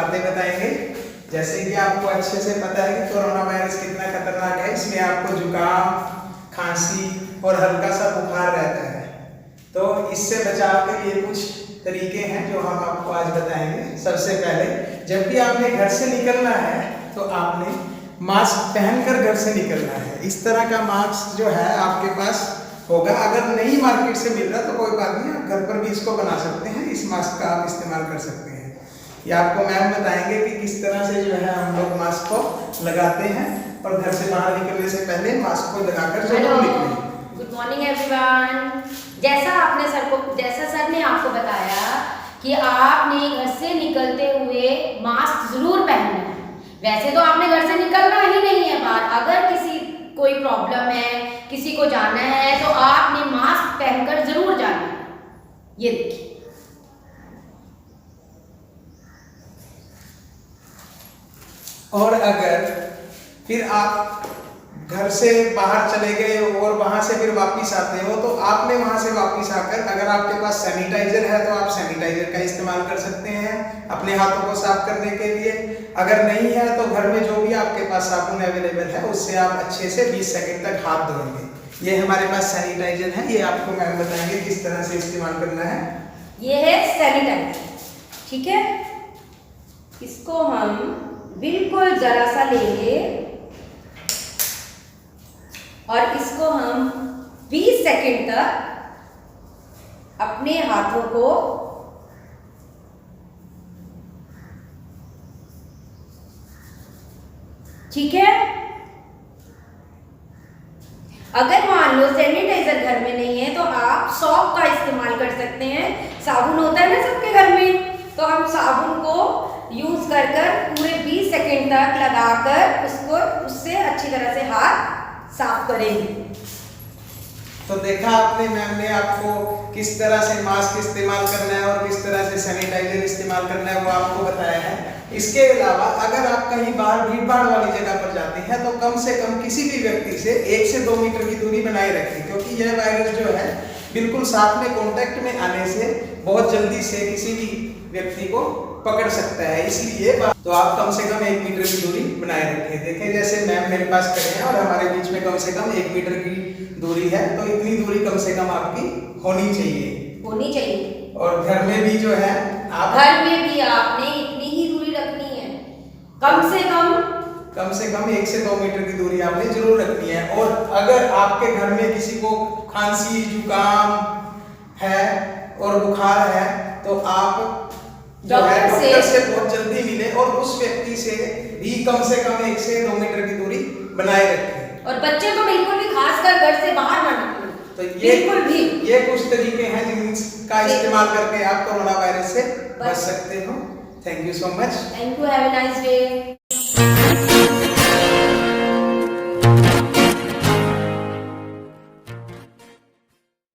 बातें बताएंगे। जैसे कि आपको अच्छे से पता है कि कोरोना वायरस कितना खतरनाक है, इसमें आपको जुकाम, खांसी और हल्का सा बुखार रहता है। तो इससे बचाव के लिए कुछ तरीके हैं जो हम आपको आज बताएंगे। सबसे पहले, जब भी आपने घर से निकलना है तो आपने मास्क पहनकर घर से निकलना है। इस तरह का मास्क जो है आपके पास होगा। अगर नहीं मार्केट से मिल रहा तो कोई बात नहीं, आप घर पर भी इसको बना सकते हैं। इस मास्क का आप इस्तेमाल कर सकते हैं। ये आपको मैम बताएंगे कि किस तरह से जो है हम लोग मास्क को लगाते हैं और घर से बाहर निकलने से पहले मास्क को लगाकर जरूर निकलें। Good morning everyone. जैसा सर ने आपको बताया कि आपने घर से निकलते हुए मास्क जरूर पहनना है। वैसे तो आपने घर से निकलना ही नहीं है बाहर, अगर किसी कोई प्रॉब्लम है, किसी को जाना है तो आपने मास्क पहनकर जरूर जाना है। ये देखिए, और अगर फिर आप घर से बाहर चले गए और वहां से फिर वापस आते हो तो आपने वहां से वापस आकर, अगर आपके पास सैनिटाइजर है तो आप सैनिटाइजर का इस्तेमाल कर सकते हैं अपने हाथों को साफ करने के लिए। अगर नहीं है तो घर में जो भी आपके पास साबुन अवेलेबल है उससे आप अच्छे से 20 सेकंड तक हाथ धोएंगे। ये हमारे पास सैनिटाइजर है, ये आपको मैम बताएंगे किस तरह से इस्तेमाल करना है। ये है सैनिटाइजर, ठीक है। इसको हम बिल्कुल जरा सा लेंगे और इसको हम 20 सेकंड तक अपने हाथों को ठीक है। अगर मान लो सैनिटाइजर घर में नहीं है तो आप सॉप का इस्तेमाल कर सकते हैं। साबुन होता है ना सबके घर में, तो हम साबुन को यूज कर पूरे 20 सेकंड तक लगाकर उससे अच्छी तरह से हाथ साफ करेंगे। तो देखा आपने, मैम ने आपको किस तरह से मास्क इस्तेमाल करना है और किस तरह से सैनिटाइजर इस्तेमाल करना है वो आपको बताया है। इसके अलावा अगर आप कहीं बाहर भीड़ भाड़ वाली जगह पर जाते हैं तो कम से कम किसी भी व्यक्ति से 1 से 2 मीटर की दूरी बनाए रखें, क्योंकि यह वायरस जो है बिल्कुल साथ में कांटेक्ट में आने से बहुत जल्दी से किसी भी व्यक्ति को पकड़ सकता है। इसलिए तो आप कम से कम 1 मीटर की दूरी बनाए रखें। देखें जैसे मैम मेरे पास खड़े हैं और हमारे बीच में कम से कम 1 मीटर की दूरी है, तो इतनी दूरी कम से कम आपकी होनी चाहिए। और घर में भी जो है घर में भी आपने इतनी ही दूरी रखनी है, कम से कम 1 से 2 मीटर की दूरी आपने जरूर रखनी है। और अगर आपके घर में किसी को खांसी, जुकाम है और बुखार है तो आप जो है डॉक्टर से बहुत जल्दी मिले और उस व्यक्ति से भी कम से कम 1 से 2 मीटर की दूरी बनाए रखें। और बच्चे तो बिल्कुल भी खासकर घर से बाहर ना निकलें। तो ये कुछ तरीके हैं जिनका इस्तेमाल करके आप कोरोना वायरस से बच सकते हो। Thank you so much. Thank you, have a nice day.